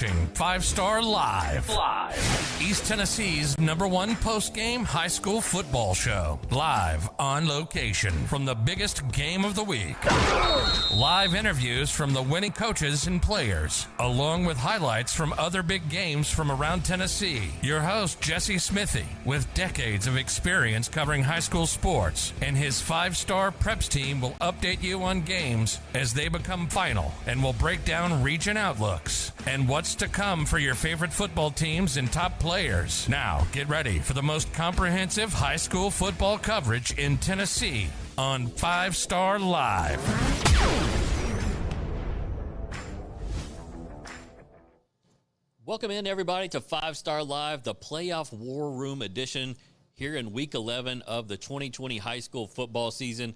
Five Star Live. East Tennessee's #1 post-game high school football show. Live on location from the biggest game of the week. Live interviews from the winning coaches and players, along with highlights from other big games from around Tennessee. Your host, Jesse Smithy, with decades of experience covering high school sports, and his 5-star preps team will update you on games as they become final, and will break down region outlooks and what's to come for your favorite football teams and top players. Now, get ready for the most comprehensive high school football coverage in Tennessee on 5 Star Live. Welcome in, everybody, to 5 Star Live, the Playoff War Room edition here in Week 11 of the 2020 high school football season.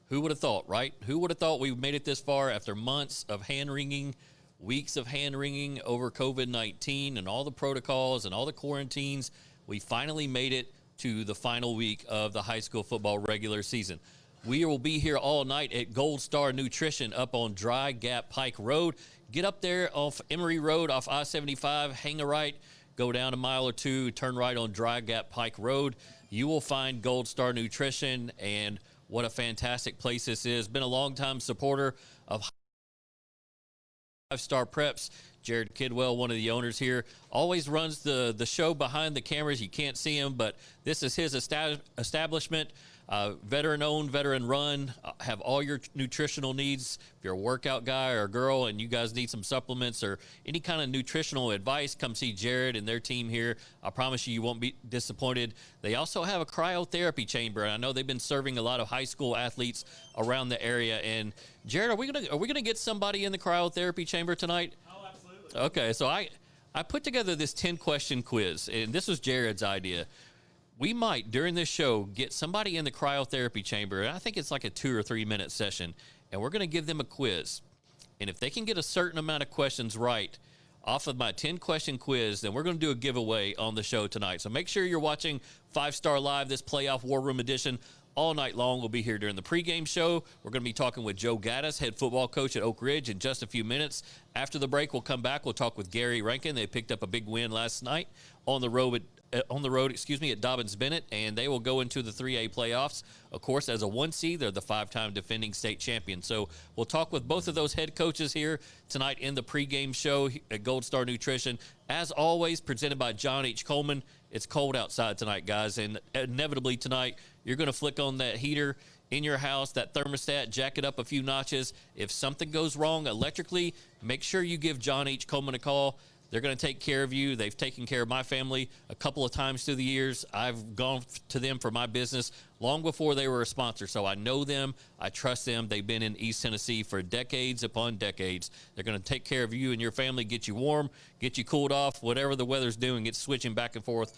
Who would have thought, right? Who would have thought we made it this far after months of hand-wringing, weeks of hand-wringing over COVID-19 and all the protocols and all the quarantines? We finally made it to the final week of the high school football regular season. We will be here all night at Gold Star Nutrition up on Dry Gap Pike Road. Get up there off Emory Road off I-75, hang a right, go down a mile or two, turn right on Dry Gap Pike Road. You will find Gold Star Nutrition, and what a fantastic place this is. Been a long-time supporter of 5 Star Preps. Jared Kidwell, one of the owners here, always runs the show behind the cameras. You can't see him, but this is his establishment. Veteran-owned, veteran-run, have all your nutritional needs. If you're a workout guy or girl and you guys need some supplements or any kind of nutritional advice, come see Jared and their team here. I promise you, you won't be disappointed. They also have a cryotherapy chamber, and I know they've been serving a lot of high school athletes around the area. And Jared, are we gonna get somebody in the cryotherapy chamber tonight? Oh, absolutely. Okay, so I put together this 10-question quiz, and this was Jared's idea. We might, during this show, get somebody in the cryotherapy chamber, and I think it's like a 2 or 3 minute session, and we're going to give them a quiz. And if they can get a certain amount of questions right off of my 10-question quiz, then we're going to do a giveaway on the show tonight. So make sure you're watching 5 Star Live, this Playoff War Room edition, all night long. We'll be here during the pregame show. We're going to be talking with Joe Gaddis, head football coach at Oak Ridge, in just a few minutes. After the break, we'll come back. We'll talk with Gary Rankin. They picked up a big win last night on the road at Dobbins-Bennett, and they will go into the 3A playoffs. Of course, as a 1 seed, they're the 5-time defending state champion. So we'll talk with both of those head coaches here tonight in the pregame show at Gold Star Nutrition. As always, presented by John H.Coleman. It's cold outside tonight, guys, and inevitably tonight you're going to flick on that heater in your house, that thermostat, jack it up a few notches. If something goes wrong electrically, make sure you give John H. Coleman a call. They're going to take care of you. They've taken care of my family a couple of times through the years. I've gone to them for my business long before they were a sponsor, so I know them. I trust them. They've been in East Tennessee for decades upon decades. They're going to take care of you and your family, get you warm, get you cooled off, whatever the weather's doing. It's switching back and forth.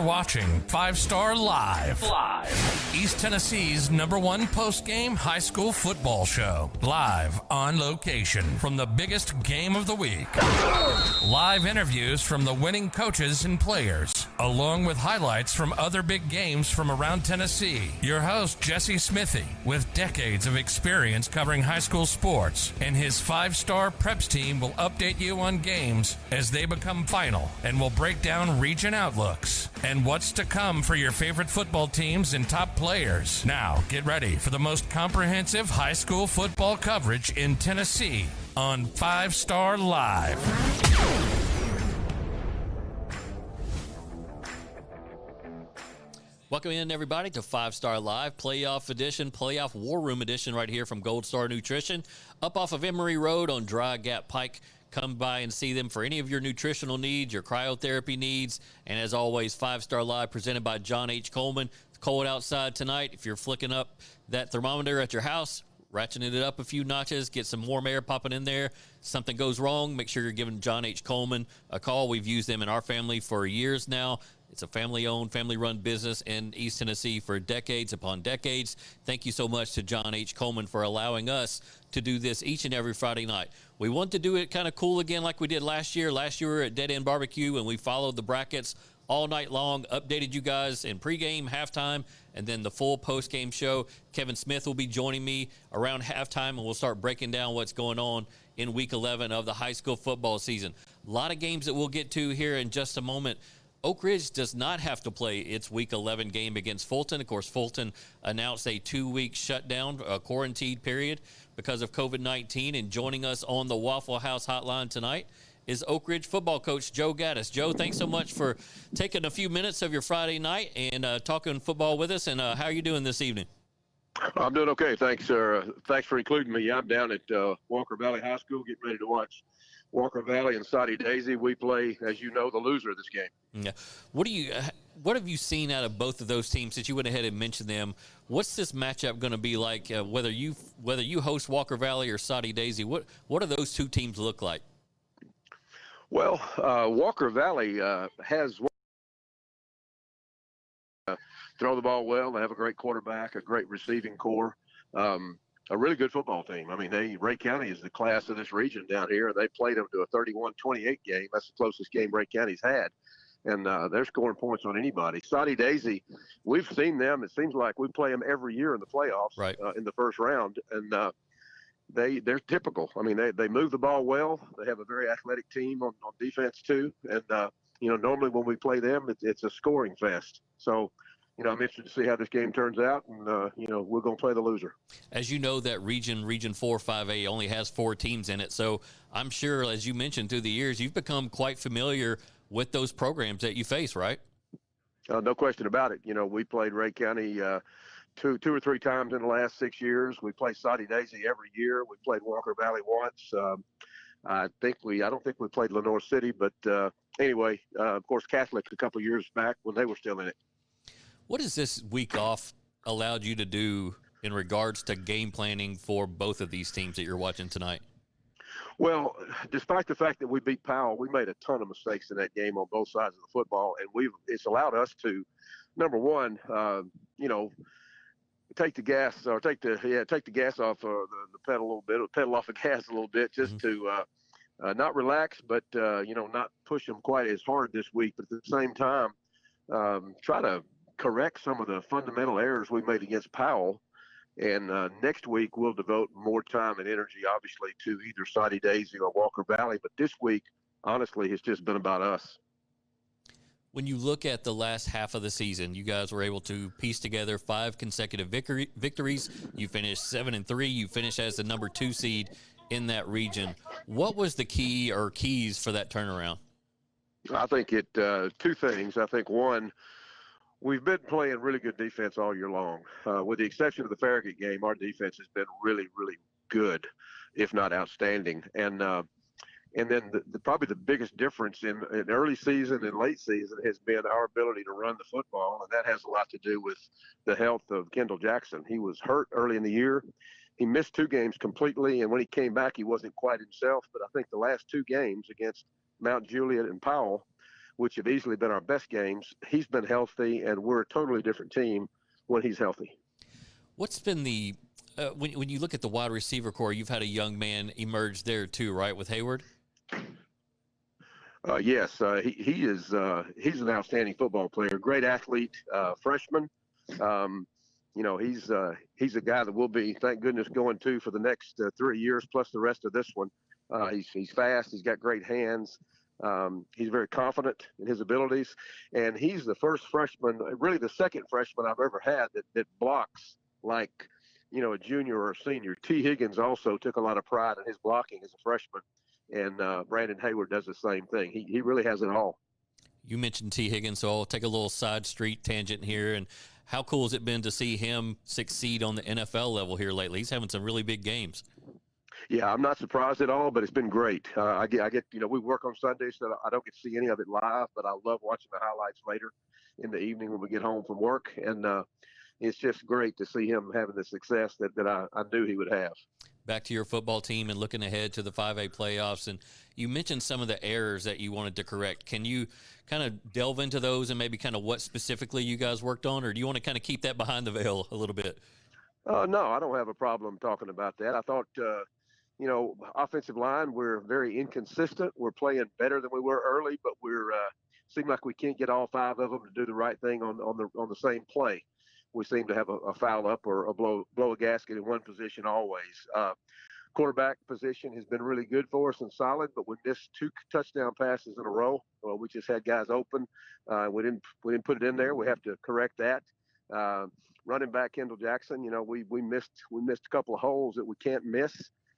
You're watching 5 Star Live. East Tennessee's #1 post-game high school football show. Live on location from the biggest game of the week. Live interviews from the winning coaches and players, along with highlights from other big games from around Tennessee. Your host, Jesse Smithy, with decades of experience covering high school sports, and his 5-star preps team will update you on games as they become final and will break down region outlooks and what's to come for your favorite football teams and top players. Now, get ready for the most comprehensive high school football coverage in Tennessee on 5 Star Live. Welcome in, everybody, to 5 Star Live, playoff edition, playoff war room edition right here from Gold Star Nutrition, up off of Emory Road on Dry Gap Pike. Come by and see them for any of your nutritional needs, your cryotherapy needs, and as always, 5 Star Live presented by John H. Coleman. It's cold outside tonight. If you're flicking up that thermometer at your house, ratcheting it up a few notches, get some warm air popping in there. Something goes wrong, make sure you're giving John H. Coleman a call. We've used them in our family for years now. It's a family-owned, family-run business in East Tennessee for decades upon decades. Thank you so much to John H. Coleman for allowing us to do this each and every Friday night. We want to do it kind of cool again like we did last year. Last year we were at Dead End Barbecue, and we followed the brackets all night long, updated you guys in pregame, halftime, and then the full postgame show. Kevin Smith will be joining me around halftime, and we'll start breaking down what's going on in Week 11 of the high school football season. A lot of games that we'll get to here in just a moment. Oak Ridge does not have to play its Week 11 game against Fulton. Of course, Fulton announced a 2-week shutdown, a quarantine period because of COVID-19. And joining us on the Waffle House hotline tonight is Oak Ridge football coach Joe Gaddis. Joe, thanks so much for taking a few minutes of your Friday night and talking football with us. And how are you doing this evening? I'm doing okay. Thanks, sir. Thanks for including me. I'm down at Walker Valley High School getting ready to watch Walker Valley and Soddy Daisy. We play, as you know, the loser of this game. Yeah. What have you seen out of both of those teams since you went ahead and mentioned them? What's this matchup going to be like? Whether you host Walker Valley or Soddy Daisy, what do those two teams look like? Well, Walker Valley has throw the ball well. They have a great quarterback, a great receiving core. A really good football team. I mean, Ray County is the class of this region down here, and they played them to a 31-28 game. That's the closest game Ray County's had, and they're scoring points on anybody. Soddy Daisy, we've seen them. It seems like we play them every year in the playoffs, right, in the first round, and they're typical. I mean, they move the ball well. They have a very athletic team on defense too, and normally when we play them, it's a scoring fest. So, I'm interested to see how this game turns out, and, we're going to play the loser. As you know, that Region 4 5A only has 4 teams in it, so I'm sure, as you mentioned, through the years, you've become quite familiar with those programs that you face, right? No question about it. We played Ray County two or three times in the last 6 years. We play Soddy Daisy every year. We played Walker Valley once. I don't think we played Lenore City, but anyway, of course, Catholic a couple of years back when they were still in it. What has this week off allowed you to do in regards to game planning for both of these teams that you're watching tonight? Well, despite the fact that we beat Powell, we made a ton of mistakes in that game on both sides of the football, and it's allowed us to, number one, take the gas off the pedal a little bit, or pedal off the gas a little bit, just to not relax, but not push them quite as hard this week, but at the same time, try to correct some of the fundamental errors we made against Powell. And next week, we'll devote more time and energy, obviously, to either Soddy Daisy or Walker Valley. But this week, honestly, it's just been about us. When you look at the last half of the season, you guys were able to piece together 5 consecutive victories. You finished 7-3. You finished as the number 2 seed in that region. What was the key or keys for that turnaround? I think two things. I think one, we've been playing really good defense all year long. With the exception of the Farragut game, our defense has been really, really good, if not outstanding. And then probably the biggest difference in early season and late season has been our ability to run the football, and that has a lot to do with the health of Kendall Jackson. He was hurt early in the year. He missed 2 games completely, and when he came back, he wasn't quite himself. But I think the last 2 games against Mount Juliet and Powell, which have easily been our best games, he's been healthy, and we're a totally different team when he's healthy. What's been the when you look at the wide receiver core, you've had a young man emerge there too, right, with Hayward? Yes, he is. He's an outstanding football player, great athlete, freshman. He's a guy that we'll be, thank goodness, going to for the next 3 years plus the rest of this one. He's fast. He's got great hands. He's very confident in his abilities, and he's the first freshman, really the second freshman I've ever had that blocks like, a junior or a senior. T. Higgins also took a lot of pride in his blocking as a freshman, and Brandon Hayward does the same thing. He really has it all. You mentioned T. Higgins, so I'll take a little side street tangent here. And how cool has it been to see him succeed on the NFL level here lately? He's having some really big games. Yeah, I'm not surprised at all, but it's been great. I get, we work on Sundays, so I don't get to see any of it live, but I love watching the highlights later in the evening when we get home from work. And it's just great to see him having the success that I knew he would have. Back to your football team and looking ahead to the 5A playoffs, and you mentioned some of the errors that you wanted to correct. Can you kind of delve into those and maybe kind of what specifically you guys worked on, or do you want to kind of keep that behind the veil a little bit? No, I don't have a problem talking about that. I thought, offensive line, we're very inconsistent. We're playing better than we were early, but seem like we can't get all five of them to do the right thing on the same play. We seem to have a foul up or a blow a gasket in one position always. Quarterback position has been really good for us and solid, but we missed 2 touchdown passes in a row. We just had guys open. We didn't put it in there. We have to correct that. Running back Kendall Jackson, we missed a couple of holes that we can't miss.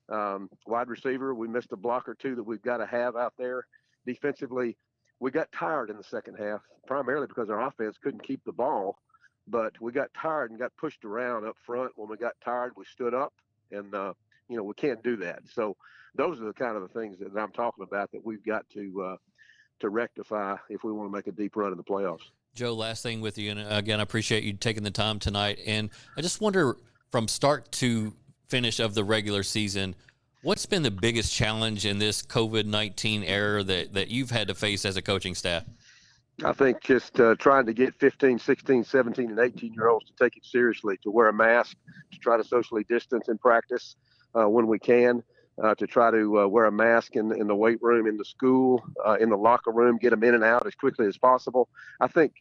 Wide receiver, we missed a block or two that we've got to have out there. Defensively, we got tired in the second half, primarily because our offense couldn't keep the ball. But we got tired and got pushed around up front. When we got tired, we stood up, and we can't do that. So those are the kind of the things that I'm talking about that we've got to rectify if we want to make a deep run in the playoffs. Joe, last thing with you, and again, I appreciate you taking the time tonight. And I just wonder, from start to finish of the regular season, what's been the biggest challenge in this COVID-19 era that you've had to face as a coaching staff? I think just trying to get 15, 16, 17, and 18-year-olds to take it seriously, to wear a mask, to try to socially distance in practice when we can, to try to wear a mask in the weight room, in the school, in the locker room, get them in and out as quickly as possible. I think,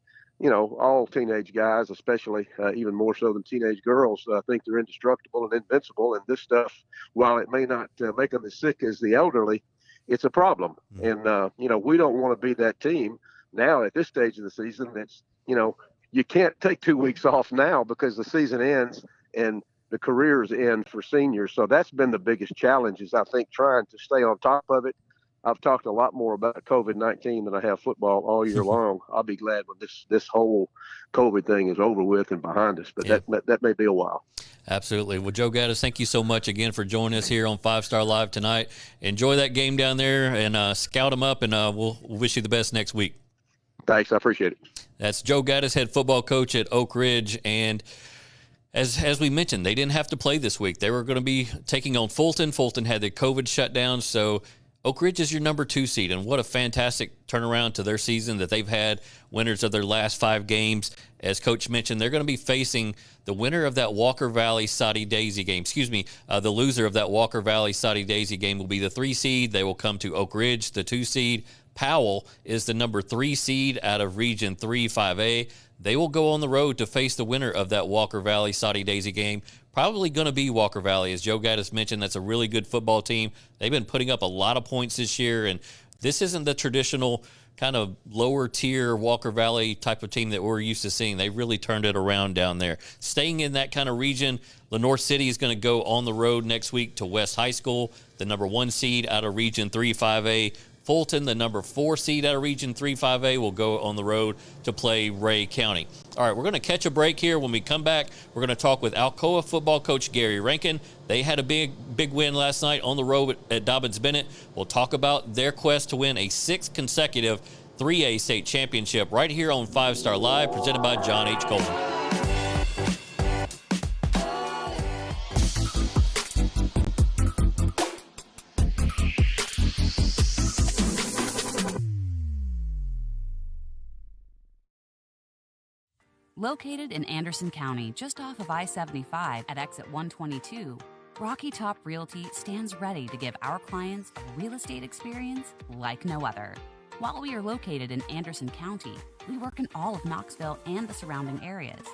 all teenage guys, especially even more so than teenage girls, think they're indestructible and invincible. And this stuff, while it may not make them as sick as the elderly, it's a problem. Mm-hmm. And, we don't want to be that team. Now, at this stage of the season, it's, you can't take 2 weeks off now because the season ends and the careers end for seniors. So that's been the biggest challenge, is I think trying to stay on top of it. I've talked a lot more about COVID-19 than I have football all year long. I'll be glad when this whole COVID thing is over with and behind us, but that may be a while. Absolutely. Well, Joe Gaddis, thank you so much again for joining us here on 5 Star Live tonight. Enjoy that game down there and scout them up, and we'll wish you the best next week. Thanks. I appreciate it. That's Joe Gaddis, head football coach at Oak Ridge. And as we mentioned, they didn't have to play this week. They were going to be taking on Fulton. Fulton had the COVID shutdown, so Oak Ridge is your number 2 seed. And what a fantastic turnaround to their season that they've had, winners of their last 5 games. As Coach mentioned, they're going to be facing the winner of that Walker Valley Soddy Daisy game. The loser of that Walker Valley Soddy Daisy game will be the 3 seed. They will come to Oak Ridge, the 2 seed. Powell is the number 3 seed out of Region 3 5A. They will go on the road to face the winner of that Walker Valley Soddy Daisy game. Probably going to be Walker Valley. As Joe Gaddis mentioned, that's a really good football team. They've been putting up a lot of points this year, and this isn't the traditional kind of lower tier Walker Valley type of team that we're used to seeing. They really turned it around down there. Staying in that kind of region, Lenoir City is going to go on the road next week to West High School, the number 1 seed out of Region 3 5A. Fulton, the number 4 seed out of Region 3 5A, will go on the road to play Ray County. All right, we're going to catch a break here. When we come back, we're going to talk with Alcoa football coach Gary Rankin. They had a big win last night on the road at Dobbins-Bennett. We'll talk about their quest to win a 6th consecutive 3A state championship right here on 5 Star Live, presented by John H.Coleman. Located in Anderson County, just off of I-75 at exit 122, Rocky Top Realty stands ready to give our clients a real estate experience like no other. While we are located in Anderson County, we work in all of Knoxville and the surrounding areas.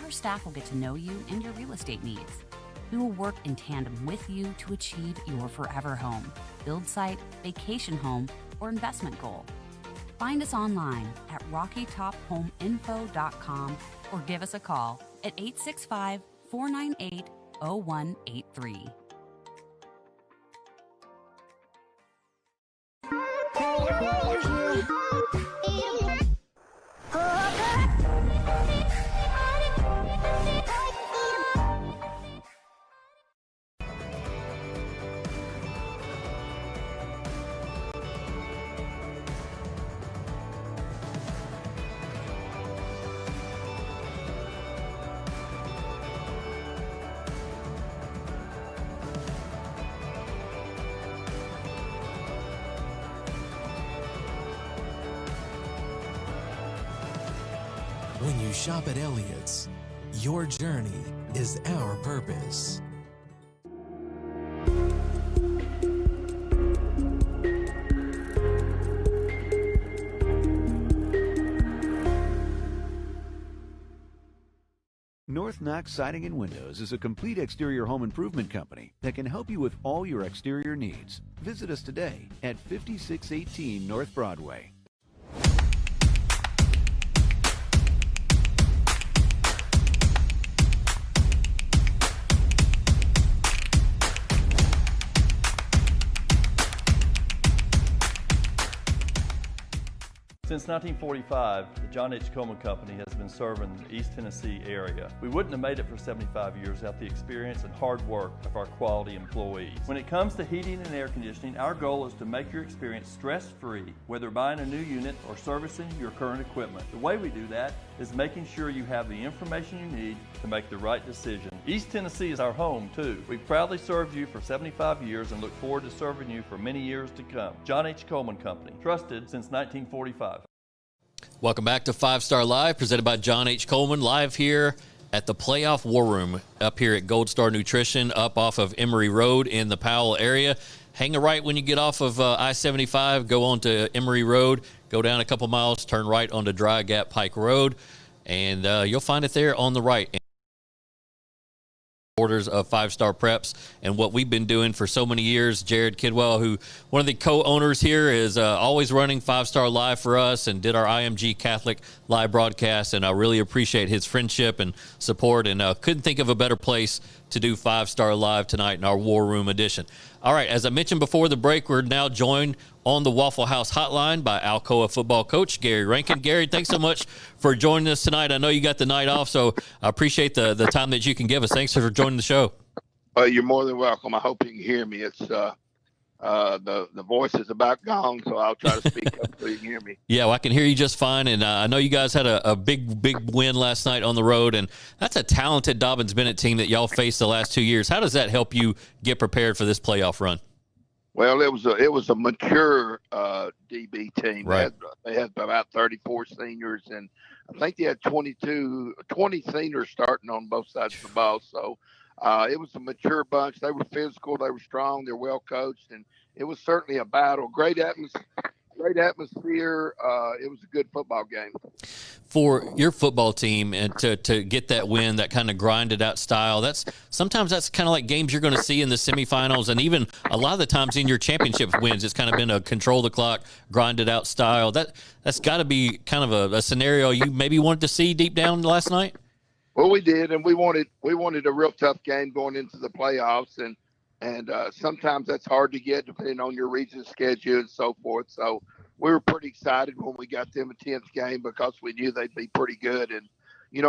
Our staff will get to know you and your real estate needs. We will work in tandem with you to achieve your forever home, build site, vacation home, or investment goal. Find us online at rockytophomeinfo.com or give us a call at 865-498-0183. When you shop at Elliott's, your journey is our purpose. North Knox Siding and Windows is a complete exterior home improvement company that can help you with all your exterior needs. Visit us today at 5618 North Broadway. Since 1945, the John H.Coleman Company has been serving the East Tennessee area. We wouldn't have made it for 75 years without the experience and hard work of our quality employees. When it comes to heating and air conditioning, our goal is to make your experience stress-free, whether buying a new unit or servicing your current equipment. The way we do that is making sure you have the information you need to make the right decision. East Tennessee is our home, too. We've proudly served you for 75 years and look forward to serving you for many years to come. John H. Coleman Company, trusted since 1945. Welcome back to 5 Star Live, presented by John H. Coleman, live here at the Playoff War Room up here at Gold Star Nutrition, up off of Emory Road in the Powell area. Hang a right when you get off of I-75, go on to Emory Road, go down a couple miles, turn right onto Dry Gap Pike Road, and you'll find it there on the right. Orders of 5 Star Preps, and what we've been doing for so many years. Jared Kidwell, who one of the co-owners here, is always running 5 Star Live for us and did our IMG Catholic live broadcast, and I really appreciate his friendship and support, and couldn't think of a better place to do 5 Star Live tonight in our War Room edition. All right, as I mentioned before the break, we're now joined on the Waffle House hotline by Alcoa football coach Gary Rankin. Gary, thanks so much for joining us tonight. I know you got the night off, so I appreciate the time that you can give us. Thanks for joining the show. You're more than welcome. I hope you can hear me. It's the voice is about gone, so I'll try to speak up so you can hear me. Yeah, well, I can hear you just fine, and I know you guys had a big win last night on the road, and that's a talented Dobbins-Bennett team that y'all faced the last 2 years. How does that help you get prepared for this playoff run? Well, it was a mature DB team. Right. They had about 34 seniors, and I think they had 20 seniors starting on both sides of the ball. So it was a mature bunch. They were physical. They were strong. They're well coached, and it was certainly a battle. Great atmosphere. It was a good football game. For your football team and to get that win, that kind of grinded out style, that's kind of like games you're going to see in the semifinals, and even a lot of the times in your championship wins, it's kind of been a control the clock, grinded out style. That's got to be kind of a scenario you maybe wanted to see deep down last night. Well, we did, and we wanted a real tough game going into the playoffs, and sometimes that's hard to get depending on your region schedule and so forth. So we were pretty excited when we got them a 10th game because we knew they'd be pretty good. And,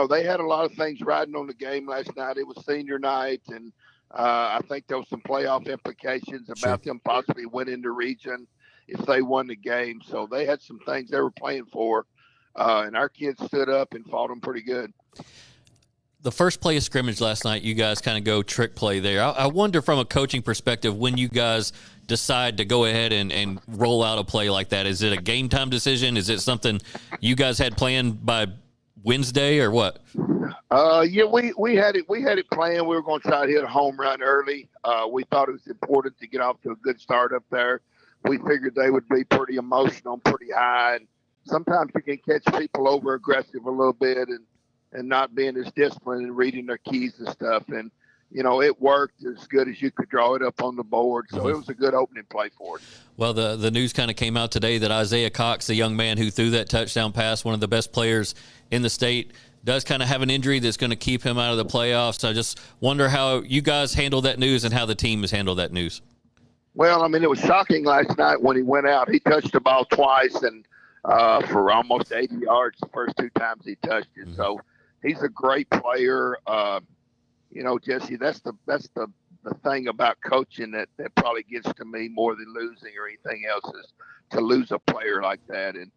they had a lot of things riding on the game last night. It was senior night, and I think there was some playoff implications about them possibly winning the region if they won the game. So they had some things they were playing for, and our kids stood up and fought them pretty good. The first play of scrimmage last night, you guys kind of go trick play there. I wonder from a coaching perspective, when you guys decide to go ahead and roll out a play like that, is it a game time decision? Is it something you guys had planned by Wednesday or what? Yeah, we had it planned. We were going to try to hit a home run early. We thought it was important to get off to a good start up there. We figured they would be pretty emotional, pretty high. And sometimes you can catch people over aggressive a little bit and not being as disciplined and reading their keys and stuff. And, it worked as good as you could draw it up on the board. So It was a good opening play for it. Well, the news kind of came out today that Isaiah Cox, the young man who threw that touchdown pass, one of the best players in the state, does kind of have an injury that's going to keep him out of the playoffs. I just wonder how you guys handled that news and how the team has handled that news. Well, it was shocking last night when he went out. He touched the ball twice and for almost 80 yards the first two times he touched it. So he's a great player. Jesse, that's the thing about coaching that probably gets to me more than losing or anything else is to lose a player like that. And,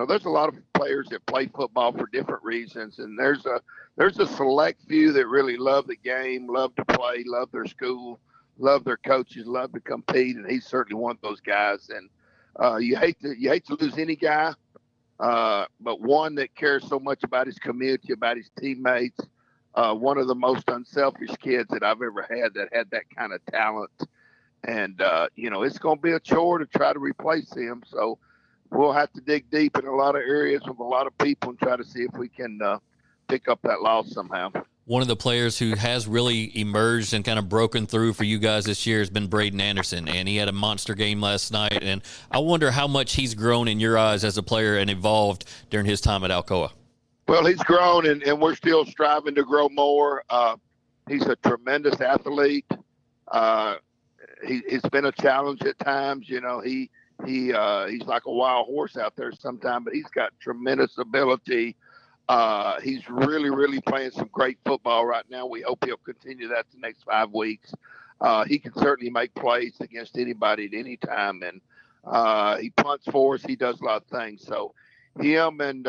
there's a lot of players that play football for different reasons. And there's a select few that really love the game, love to play, love their school, love their coaches, love to compete. And he's certainly one of those guys. And you hate to lose any guy, but one that cares so much about his community, about his teammates, one of the most unselfish kids that I've ever had that kind of talent. And, it's going to be a chore to try to replace him. So we'll have to dig deep in a lot of areas with a lot of people and try to see if we can pick up that loss somehow. One of the players who has really emerged and kind of broken through for you guys this year has been Braden Anderson, and he had a monster game last night. And I wonder how much he's grown in your eyes as a player and evolved during his time at Alcoa. Well, he's grown, and we're still striving to grow more. He's a tremendous athlete. It's been a challenge at times. He's like a wild horse out there sometimes, but he's got tremendous ability. He's really, really playing some great football right now. We hope he'll continue that the next 5 weeks. He can certainly make plays against anybody at any time, and he punts for us. He does a lot of things. So him and,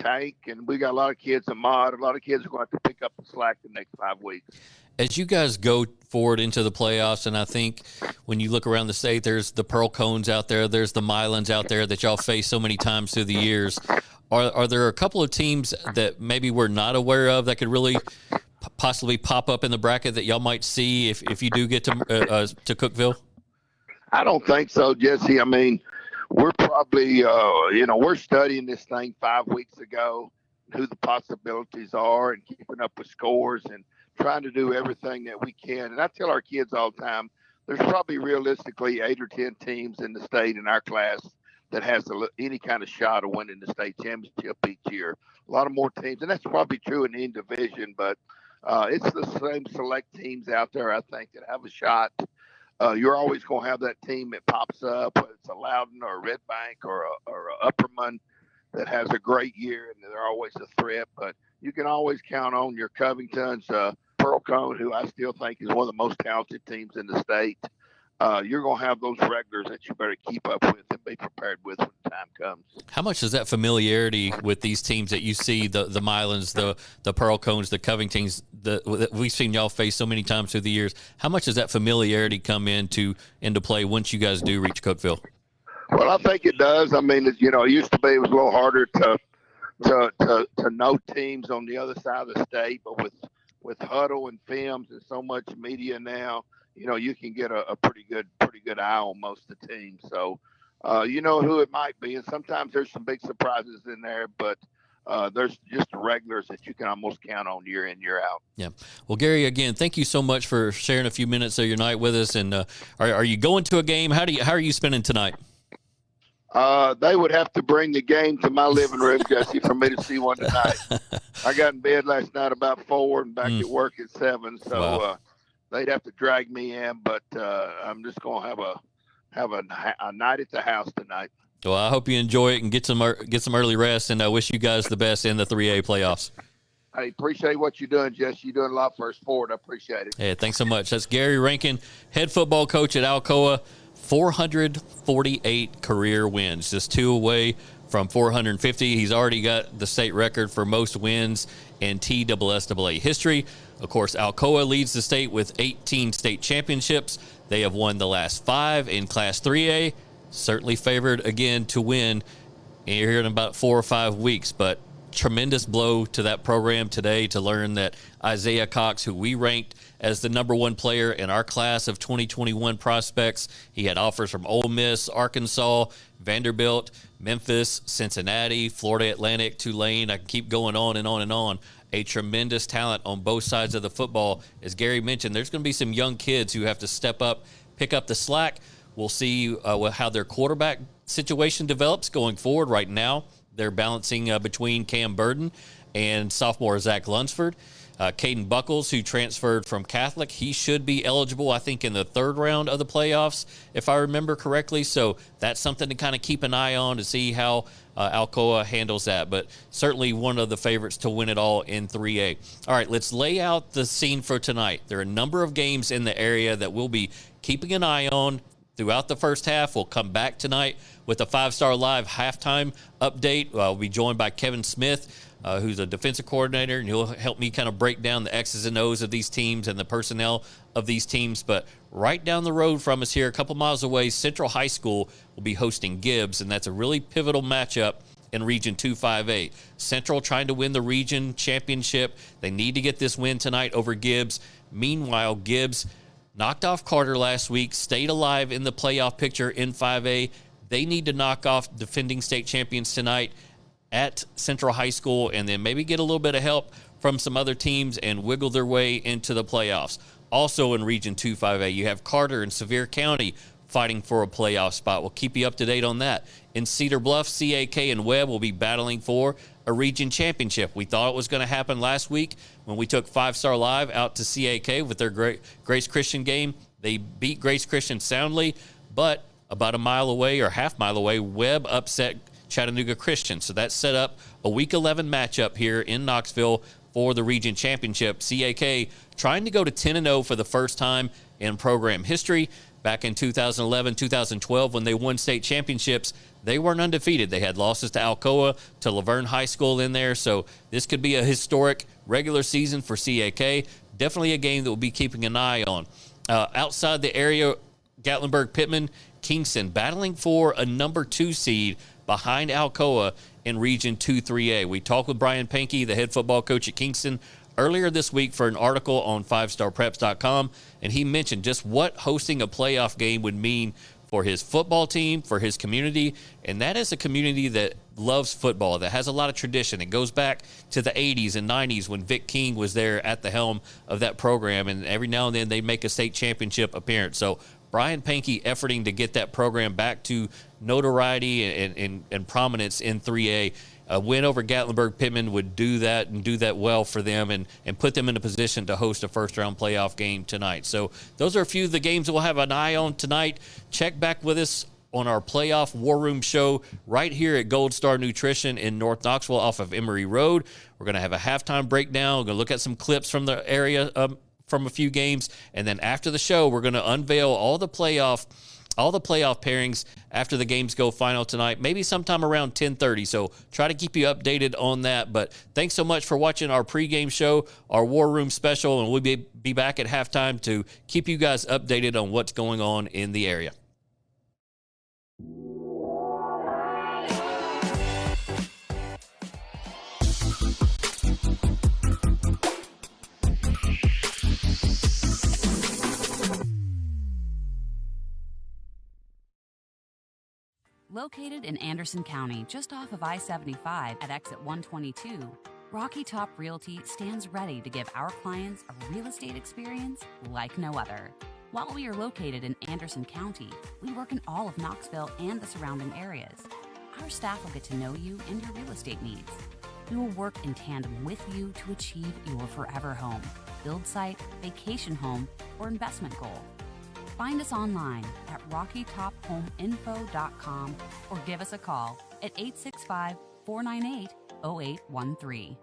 Tank, and we got a lot of kids in Mod. A lot of kids are going to have to pick up the slack the next 5 weeks. As you guys go forward into the playoffs, and I think when you look around the state, there's the Pearl Cones out there, there's the Milans out there that y'all face so many times through the years. Are there a couple of teams that maybe we're not aware of that could really possibly pop up in the bracket that y'all might see if you do get to Cookeville? I don't think so, Jesse. We're probably, we're studying this thing 5 weeks ago, who the possibilities are and keeping up with scores and trying to do everything that we can. And I tell our kids all the time, there's probably realistically 8 or 10 teams in the state in our class that has any kind of shot of winning the state championship each year. A lot of more teams, and that's probably true in any division, but it's the same select teams out there, I think, that have a shot. You're always going to have that team that pops up, whether it's a Loudon or a Red Bank or a Upperman that has a great year, and they're always a threat. But you can always count on your Covingtons, Pearl Cone, who I still think is one of the most talented teams in the state. You're going to have those regulars that you better keep up with and be prepared with when the time comes. How much does that familiarity with these teams that you see, the Milans, the Pearl Cones, the Covingtons, that we've seen y'all face so many times through the years, how much does that familiarity come into play once you guys do reach Cookeville? Well, I think it does. It used to be it was a little harder to know teams on the other side of the state, but with Huddle and Films and so much media now, you can get a pretty good eye on most of the teams. So, you know who it might be. And sometimes there's some big surprises in there, but there's just the regulars that you can almost count on year in, year out. Yeah. Well, Gary, again, thank you so much for sharing a few minutes of your night with us. And are you going to a game? How are you spending tonight? They would have to bring the game to my living room, Jesse, for me to see one tonight. I got in bed last night about 4 and back at work at 7. So, wow. They'd have to drag me in, but I'm just going to have a night at the house tonight. Well, I hope you enjoy it and get some early rest, and I wish you guys the best in the 3A playoffs. I appreciate what you're doing, Jesse. You're doing a lot for us forward. I appreciate it. Hey, thanks so much. That's Gary Rankin, head football coach at Alcoa. 448 career wins, just 2 away from 450. He's already got the state record for most wins in TSSAA history. Of course, Alcoa leads the state with 18 state championships. They have won the last 5 in Class 3A. Certainly favored again to win here in about 4 or 5 weeks, but tremendous blow to that program today to learn that Isaiah Cox, who we ranked as the number one player in our class of 2021 prospects, he had offers from Ole Miss, Arkansas, Vanderbilt, Memphis, Cincinnati, Florida Atlantic, Tulane. I can keep going on and on and on. A tremendous talent on both sides of the football. As Gary mentioned, there's going to be some young kids who have to step up, pick up the slack. We'll see how their quarterback situation develops going forward. Right now, they're balancing between Cam Burden and sophomore Zach Lunsford. Caden Buckles, who transferred from Catholic, he should be eligible, I think, in the third round of the playoffs, if I remember correctly. So that's something to kind of keep an eye on to see how Alcoa handles that. But certainly one of the favorites to win it all in 3A. All right, let's lay out the scene for tonight. There are a number of games in the area that we'll be keeping an eye on throughout the first half. We'll come back tonight with a 5-Star Live halftime update. We'll be joined by Kevin Smith, who's a defensive coordinator, and he'll help me kind of break down the X's and O's of these teams and the personnel of these teams. But right down the road from us here, a couple miles away, Central High School will be hosting Gibbs, and that's a really pivotal matchup in Region 2-5A. Central trying to win the region championship. They need to get this win tonight over Gibbs. Meanwhile, Gibbs knocked off Carter last week, stayed alive in the playoff picture in 5A. They need to knock off defending state champions tonight at Central High School, and then maybe get a little bit of help from some other teams and wiggle their way into the playoffs. Also in Region 2-5A, you have Carter and Sevier County fighting for a playoff spot. We'll keep you up to date on that. In Cedar Bluff, CAK and Webb will be battling for a region championship. We thought it was going to happen last week when we took 5-Star Live out to CAK with their Grace Christian game. They beat Grace Christian soundly, but about a mile away or half mile away, Webb upset Chattanooga Christian. So that set up a Week 11 matchup here in Knoxville for the region championship. CAK trying to go to 10-0 for the first time in program history. Back in 2011, 2012, when they won state championships, they weren't undefeated. They had losses to Alcoa, to Laverne High School in there. So this could be a historic regular season for CAK. Definitely a game that we'll be keeping an eye on. Outside the area, Gatlinburg-Pittman, Kingston battling for a number 2 seed behind Alcoa in Region 2-3A. We talked with Brian Pankey, the head football coach at Kingston, earlier this week for an article on 5starpreps.com, and he mentioned just what hosting a playoff game would mean for his football team, for his community, and that is a community that loves football, that has a lot of tradition. It goes back to the 80s and 90s when Vic King was there at the helm of that program, and every now and then they make a state championship appearance. So Brian Pankey efforting to get that program back to notoriety and prominence in 3A. A win over Gatlinburg-Pittman would do that and do that well for them and put them in a position to host a first-round playoff game tonight. So those are a few of the games we'll have an eye on tonight. Check back with us on our playoff War Room show right here at Gold Star Nutrition in North Knoxville off of Emory Road. We're going to have a halftime breakdown. We're going to look at some clips from the area from a few games, and then after the show, we're going to unveil all the playoff pairings after the games go final tonight, maybe sometime around 10:30. So try to keep you updated on that. But thanks so much for watching our pregame show, our War Room special, and we'll be back at halftime to keep you guys updated on what's going on in the area. Located in Anderson County, just off of I-75 at exit 122, Rocky Top Realty stands ready to give our clients a real estate experience like no other. While we are located in Anderson County, we work in all of Knoxville and the surrounding areas. Our staff will get to know you and your real estate needs. We will work in tandem with you to achieve your forever home, build site, vacation home, or investment goal. Find us online at rockytophomeinfo.com or give us a call at 865-498-0813.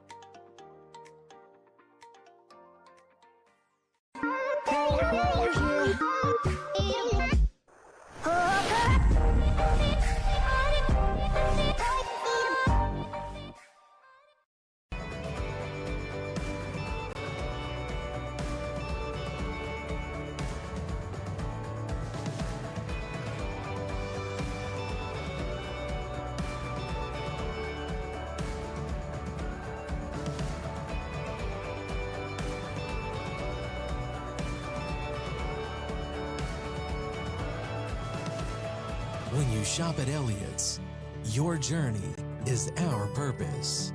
When you shop at Elliott's, your journey is our purpose.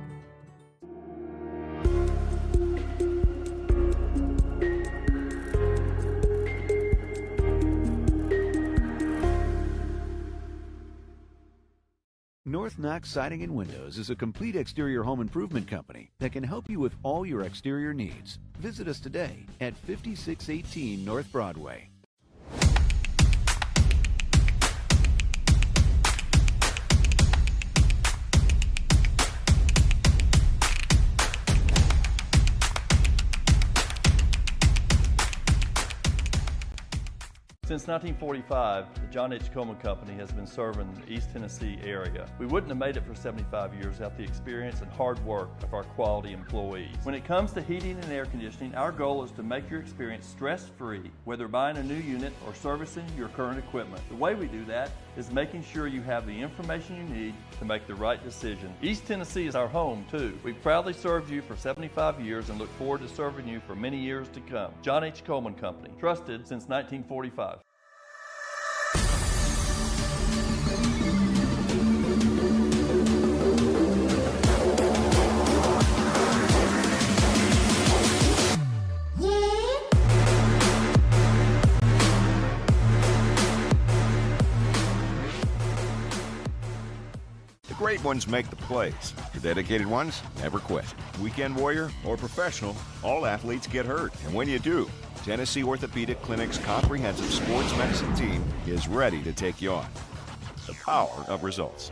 North Knox Siding and Windows is a complete exterior home improvement company that can help you with all your exterior needs. Visit us today at 5618 North Broadway. Since 1945, the John H.Coleman Company has been serving the East Tennessee area. We wouldn't have made it for 75 years without the experience and hard work of our quality employees. When it comes to heating and air conditioning, our goal is to make your experience stress-free, whether buying a new unit or servicing your current equipment. The way we do that is making sure you have the information you need to make the right decision. East Tennessee is our home, too. We've proudly served you for 75 years and look forward to serving you for many years to come. John H. Coleman Company, trusted since 1945. Great ones make the plays. The dedicated ones never quit. Weekend warrior or professional, all athletes get hurt. And when you do, Tennessee Orthopedic Clinic's comprehensive sports medicine team is ready to take you on. The power of results.